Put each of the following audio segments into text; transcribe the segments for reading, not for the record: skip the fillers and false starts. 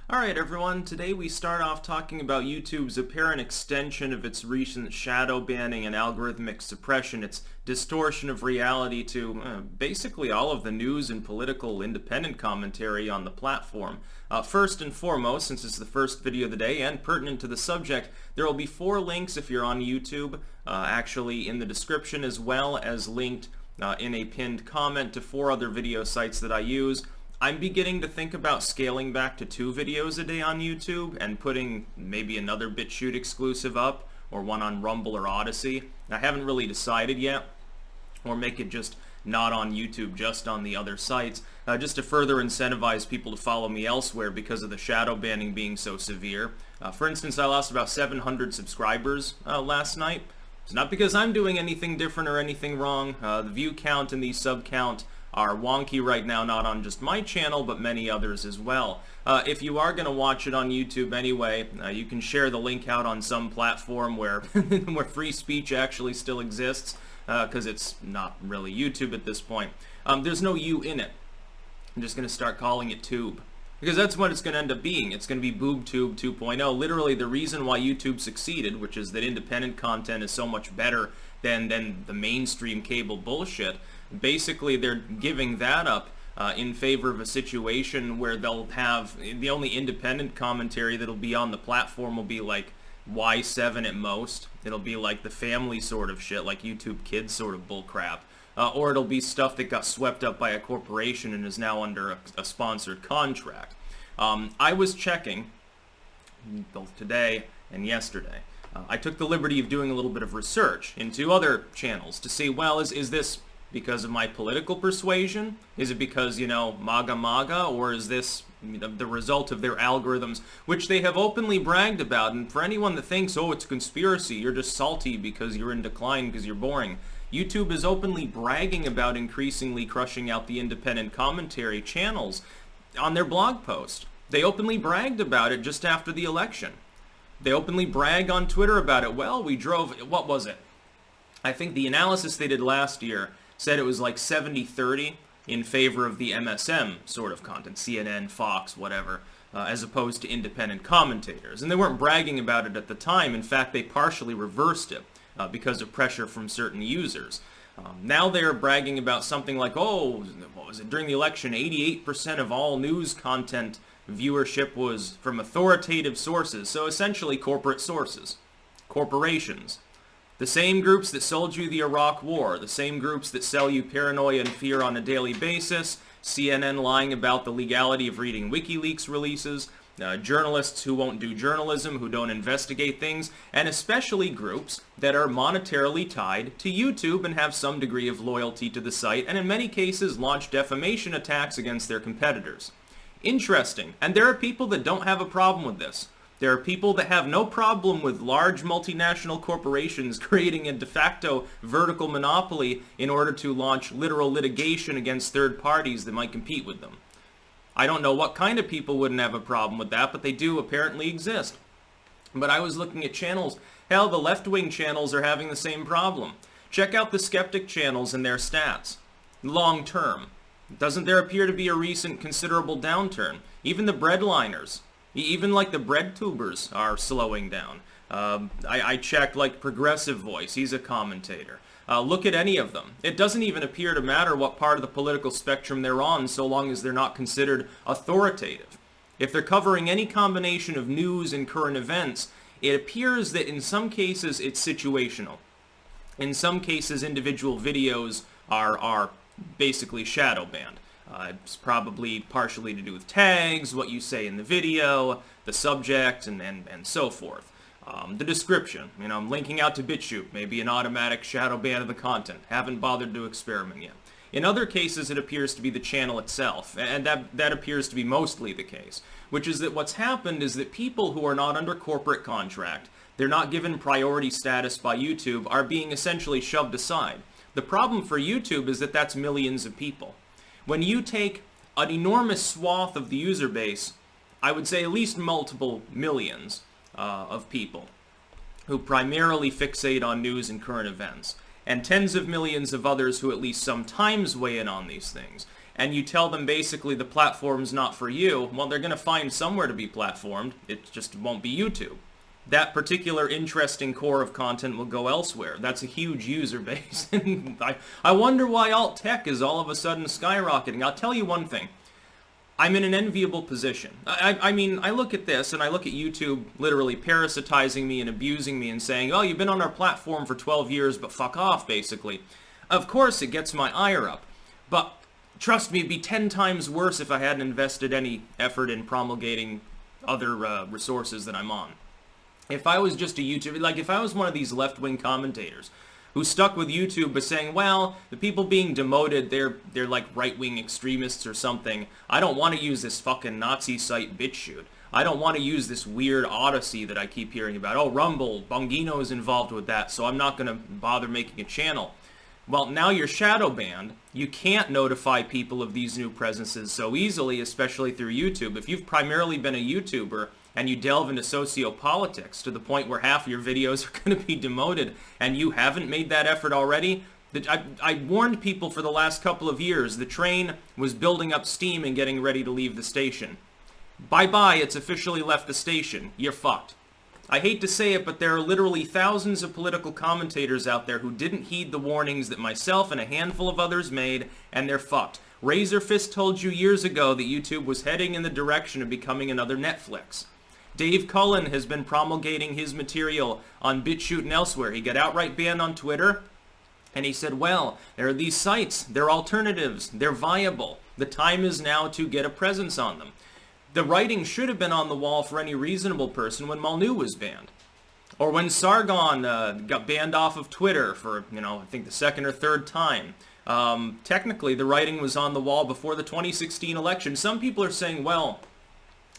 Alright everyone, today we start off talking about YouTube's apparent extension of its recent shadow banning and algorithmic suppression, its distortion of reality to basically all of the news and political independent commentary on the platform. First and foremost, since it's the first video of the day and pertinent to the subject, there will be 4 links if you're on YouTube, actually in the description, as well as linked in a pinned comment to 4 other video sites that I use. I'm beginning to think about scaling back to 2 videos a day on YouTube and putting maybe another BitChute exclusive up, or one on Rumble or Odyssey. I haven't really decided yet, or make it just not on YouTube, just on the other sites, just to further incentivize people to follow me elsewhere because of the shadow banning being so severe. For instance, I lost about 700 subscribers last night. It's not because I'm doing anything different or anything wrong. The view count and the sub count are wonky right now, not on just my channel, but many others as well. If you are going to watch it on YouTube anyway, you can share the link out on some platform where, where free speech actually still exists, because it's not really YouTube at this point. There's no U in it. I'm just going to start calling it Tube, because that's what it's going to end up being. It's going to be BoobTube 2.0. Literally the reason why YouTube succeeded, which is that independent content is so much better than the mainstream cable bullshit. Basically, they're giving that up in favor of a situation where they'll have the only independent commentary that'll be on the platform will be like Y7 at most. It'll be like the family sort of shit, like YouTube Kids sort of bullcrap. Or it'll be stuff that got swept up by a corporation and is now under a sponsored contract. I was checking, both today and yesterday. I took the liberty of doing a little bit of research into other channels to see, well, is this because of my political persuasion? Is it because, you know, MAGA, or is this the result of their algorithms, which they have openly bragged about? And for anyone that thinks, oh, it's a conspiracy, you're just salty because you're in decline because you're boring, YouTube is openly bragging about increasingly crushing out the independent commentary channels on their blog post. They openly bragged about it just after the election. They openly brag on Twitter about it. Well, we drove, what was it? I think the analysis they did last year said it was like 70-30 in favor of the MSM sort of content, CNN, Fox, whatever, as opposed to independent commentators. And they weren't bragging about it at the time. In fact, they partially reversed it because of pressure from certain users. Now they're bragging about something like, oh, what was it, during the election, 88% of all news content viewership was from authoritative sources, so essentially corporate sources, corporations. The same groups that sold you the Iraq War, the same groups that sell you paranoia and fear on a daily basis, CNN lying about the legality of reading WikiLeaks releases, journalists who won't do journalism, who don't investigate things, and especially groups that are monetarily tied to YouTube and have some degree of loyalty to the site, and in many cases launch defamation attacks against their competitors. Interesting. And there are people that don't have a problem with this. There are people that have no problem with large multinational corporations creating a de facto vertical monopoly in order to launch literal litigation against third parties that might compete with them. I don't know what kind of people wouldn't have a problem with that, but they do apparently exist. But I was looking at channels. Hell, the left-wing channels are having the same problem. Check out the skeptic channels and their stats. Long term. Doesn't there appear to be a recent considerable downturn? Even the breadliners, even like the bread tubers, are slowing down. I checked like Progressive Voice, he's a commentator. Look at any of them. It doesn't even appear to matter what part of the political spectrum they're on, so long as they're not considered authoritative. If they're covering any combination of news and current events, it appears that in some cases it's situational. In some cases, individual videos are basically shadow banned. It's probably partially to do with tags, what you say in the video, the subject, and so forth. The description, you know, I'm linking out to BitChute, maybe an automatic shadow ban of the content. Haven't bothered to experiment yet. In other cases, it appears to be the channel itself, and that appears to be mostly the case, which is that what's happened is that people who are not under corporate contract, they're not given priority status by YouTube, are being essentially shoved aside. The problem for YouTube is that that's millions of people. When you take an enormous swath of the user base, I would say at least multiple millions of people who primarily fixate on news and current events, and tens of millions of others who at least sometimes weigh in on these things, and you tell them basically the platform's not for you, well, they're going to find somewhere to be platformed. It just won't be YouTube. That particular interesting core of content will go elsewhere. That's a huge user base. I wonder why alt tech is all of a sudden skyrocketing. I'll tell you one thing. I'm in an enviable position. I mean, I look at this, and I look at YouTube literally parasitizing me and abusing me and saying, oh, you've been on our platform for 12 years, but fuck off, basically. Of course, it gets my ire up. But trust me, it'd be 10 times worse if I hadn't invested any effort in promulgating other resources that I'm on. If I was just a YouTuber, like if I was one of these left-wing commentators who stuck with YouTube by saying, well, the people being demoted, they're like right-wing extremists or something. I don't want to use this fucking Nazi site BitChute. I don't want to use this weird Odyssey that I keep hearing about. Oh, Rumble, Bongino is involved with that, so I'm not going to bother making a channel. Well, now you're shadow banned. You can't notify people of these new presences so easily, especially through YouTube. If you've primarily been a YouTuber, and you delve into sociopolitics to the point where half of your videos are going to be demoted, and you haven't made that effort already, I warned people for the last couple of years. The train was building up steam and getting ready to leave the station. Bye-bye, it's officially left the station. You're fucked. I hate to say it, but there are literally thousands of political commentators out there who didn't heed the warnings that myself and a handful of others made, and they're fucked. Razorfist told you years ago that YouTube was heading in the direction of becoming another Netflix. Dave Cullen has been promulgating his material on BitChute and elsewhere. He got outright banned on Twitter, and he said, well, there are these sites, they're alternatives, they're viable. The time is now to get a presence on them. The writing should have been on the wall for any reasonable person when Malnu was banned. Or when Sargon got banned off of Twitter for, I think the second or third time. Technically, the writing was on the wall before the 2016 election. Some people are saying, well,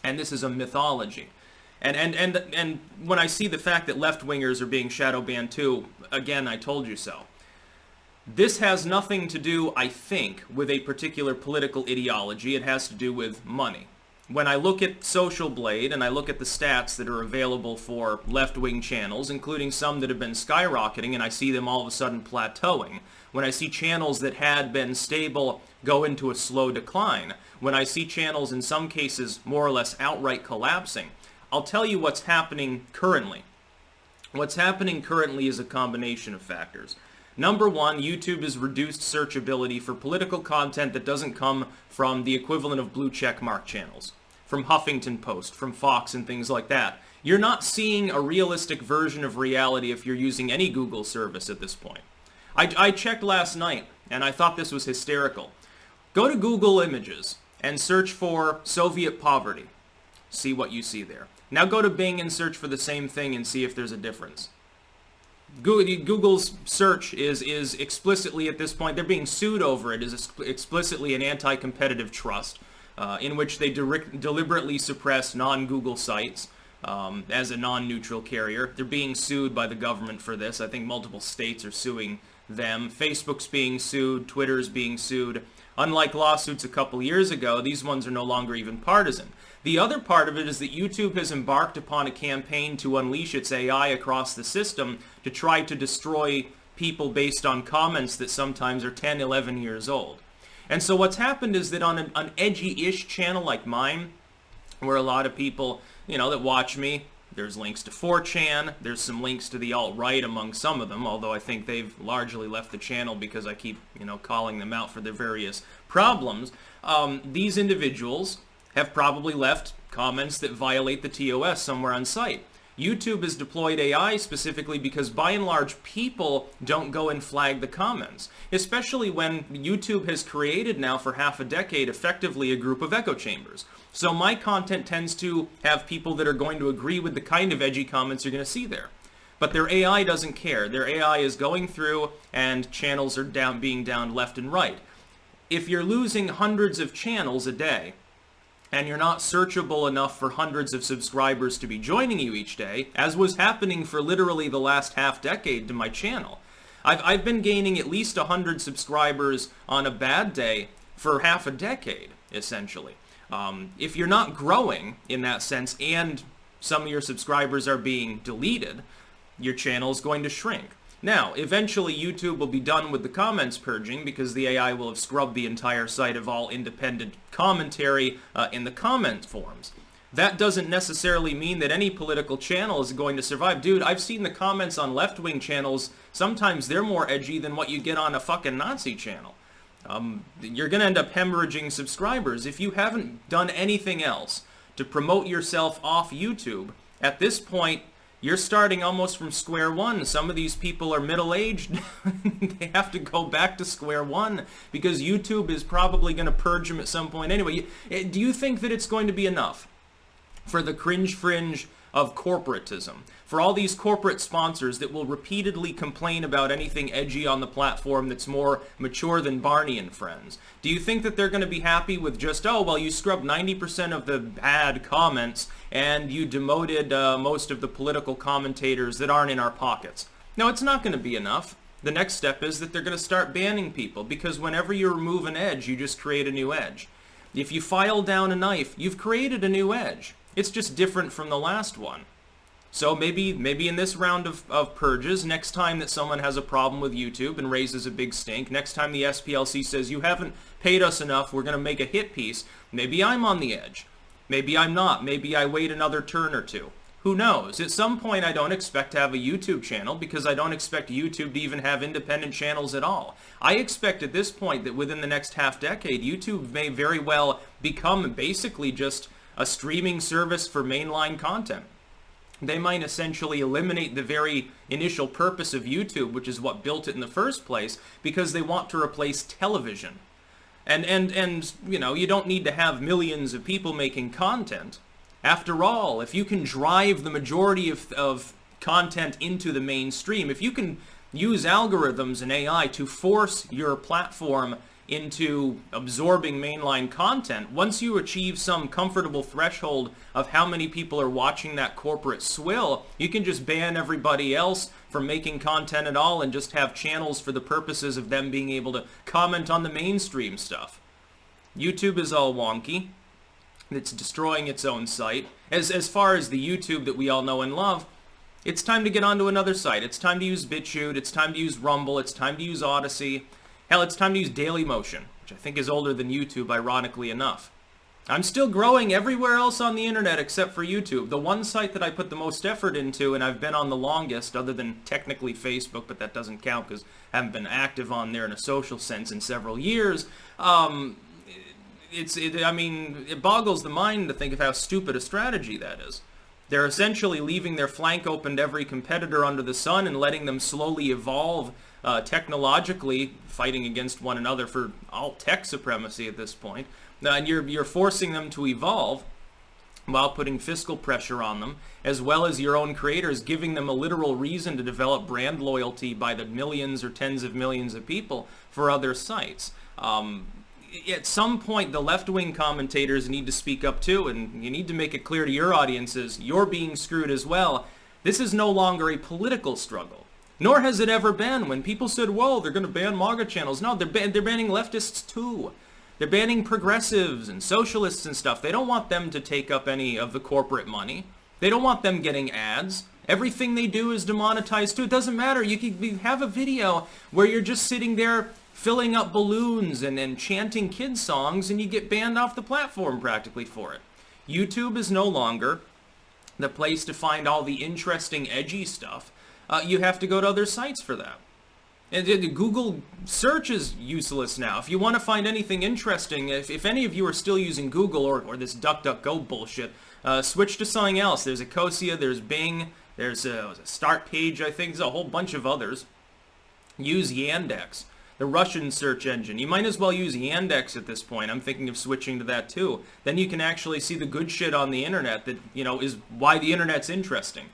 and this is a mythology. And when I see the fact that left-wingers are being shadow banned too, again, I told you so. This has nothing to do, I think, with a particular political ideology. It has to do with money. When I look at Social Blade and I look at the stats that are available for left-wing channels, including some that have been skyrocketing, and I see them all of a sudden plateauing, when I see channels that had been stable go into a slow decline, when I see channels in some cases more or less outright collapsing, I'll tell you what's happening currently. What's happening currently is a combination of factors. Number one, YouTube has reduced searchability for political content that doesn't come from the equivalent of blue check mark channels, from Huffington Post, from Fox, and things like that. You're not seeing a realistic version of reality if you're using any Google service at this point. I checked last night, and I thought this was hysterical. Go to Google Images and search for Soviet poverty. See what you see there. Now go to Bing and search for the same thing and see if there's a difference. Google's search is explicitly at this point, they're being sued over it, is explicitly an anti-competitive trust in which they deliberately suppress non-Google sites as a non-neutral carrier. They're being sued by the government for this. I think multiple states are suing them. Facebook's being sued. Twitter's being sued. Unlike lawsuits a couple years ago, these ones are no longer even partisan. The other part of it is that YouTube has embarked upon a campaign to unleash its AI across the system to try to destroy people based on comments that sometimes are 10, 11 years old. And so what's happened is that on an edgy-ish channel like mine, where a lot of people, that watch me, there's links to 4chan, there's some links to the alt-right among some of them, although I think they've largely left the channel because I keep, calling them out for their various problems. These individuals have probably left comments that violate the TOS somewhere on site. YouTube has deployed AI specifically because by and large people don't go and flag the comments, especially when YouTube has created now for half a decade effectively a group of echo chambers. So my content tends to have people that are going to agree with the kind of edgy comments you're going to see there. But their AI doesn't care. Their AI is going through and channels are being downed left and right. If you're losing hundreds of channels a day, and you're not searchable enough for hundreds of subscribers to be joining you each day, as was happening for literally the last half-decade to my channel. I've been gaining at least 100 subscribers on a bad day for half a decade, essentially. If you're not growing in that sense, and some of your subscribers are being deleted, your channel is going to shrink. Now, eventually YouTube will be done with the comments purging because the AI will have scrubbed the entire site of all independent commentary in the comment forms. That doesn't necessarily mean that any political channel is going to survive. Dude, I've seen the comments on left-wing channels. Sometimes they're more edgy than what you get on a fucking Nazi channel. You're going to end up hemorrhaging subscribers. If you haven't done anything else to promote yourself off YouTube, at this point, you're starting almost from square one. Some of these people are middle-aged. They have to go back to square one because YouTube is probably going to purge them at some point anyway. Do you think that it's going to be enough for the cringe fringe of corporatism, for all these corporate sponsors that will repeatedly complain about anything edgy on the platform that's more mature than Barney and Friends? Do you think that they're going to be happy with just, oh, well, you scrubbed 90% of the bad comments and you demoted most of the political commentators that aren't in our pockets? No, it's not going to be enough. The next step is that they're going to start banning people, because whenever you remove an edge, you just create a new edge. If you file down a knife, you've created a new edge. It's just different from the last one. So maybe in this round of purges, next time that someone has a problem with YouTube and raises a big stink, next time the SPLC says, you haven't paid us enough, we're going to make a hit piece, maybe I'm on the edge. Maybe I'm not. Maybe I wait another turn or two. Who knows? At some point, I don't expect to have a YouTube channel because I don't expect YouTube to even have independent channels at all. I expect at this point that within the next half decade, YouTube may very well become basically just a streaming service for mainline content. They might essentially eliminate the very initial purpose of YouTube, which is what built it in the first place, because they want to replace television. And you know, you don't need to have millions of people making content. After all, if you can drive the majority of content into the mainstream, if you can use algorithms and AI to force your platform into absorbing mainline content, once you achieve some comfortable threshold of how many people are watching that corporate swill, you can just ban everybody else from making content at all and just have channels for the purposes of them being able to comment on the mainstream stuff. YouTube is all wonky. It's destroying its own site. As far as the YouTube that we all know and love, it's time to get onto another site. It's time to use BitChute. It's time to use Rumble. It's time to use Odyssey. Hell, it's time to use Dailymotion, which I think is older than YouTube, ironically enough. I'm still growing everywhere else on the internet except for YouTube. The one site that I put the most effort into, and I've been on the longest, other than technically Facebook, but that doesn't count because I haven't been active on there in a social sense in several years. I mean, it boggles the mind to think of how stupid a strategy that is. They're essentially leaving their flank open to every competitor under the sun and letting them slowly evolve technologically, fighting against one another for all tech supremacy at this point. And you're forcing them to evolve while putting fiscal pressure on them, as well as your own creators, giving them a literal reason to develop brand loyalty by the millions or tens of millions of people for other sites. At some point, the left-wing commentators need to speak up too, and you need to make it clear to your audiences, you're being screwed as well. This is no longer a political struggle. Nor has it ever been. When people said, whoa, they're going to ban MAGA channels. No, they're banning leftists too. They're banning progressives and socialists and stuff. They don't want them to take up any of the corporate money. They don't want them getting ads. Everything they do is demonetized too. It doesn't matter. You can have a video where you're just sitting there filling up balloons and chanting kid songs, and you get banned off the platform practically for it. YouTube is no longer the place to find all the interesting, edgy stuff. You have to go to other sites for that. And Google search is useless now. If you want to find anything interesting, if any of you are still using Google or this DuckDuckGo bullshit, switch to something else. There's Ecosia, there's Bing, there's a Start Page, I think. There's a whole bunch of others. Use Yandex, the Russian search engine. You might as well use Yandex at this point. I'm thinking of switching to that too. Then you can actually see the good shit on the internet that, you know, is why the internet's interesting.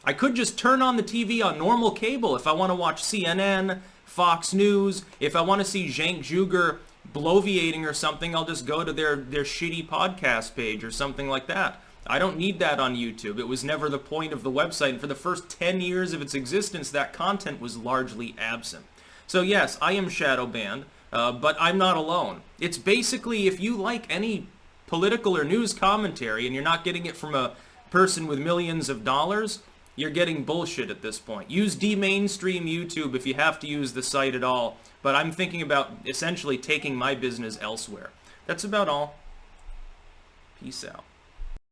I could just turn on the TV on normal cable if I want to watch CNN, Fox News. If I want to see Cenk Juger bloviating or something, I'll just go to their shitty podcast page or something like that. I don't need that on YouTube. It was never the point of the website. And for the first 10 years of its existence, that content was largely absent. So yes, I am Shadowbanned, but I'm not alone. It's basically, if you like any political or news commentary and you're not getting it from a person with millions of dollars, you're getting bullshit at this point. Use de-mainstream YouTube if you have to use the site at all, but I'm thinking about essentially taking my business elsewhere. That's about all. Peace out.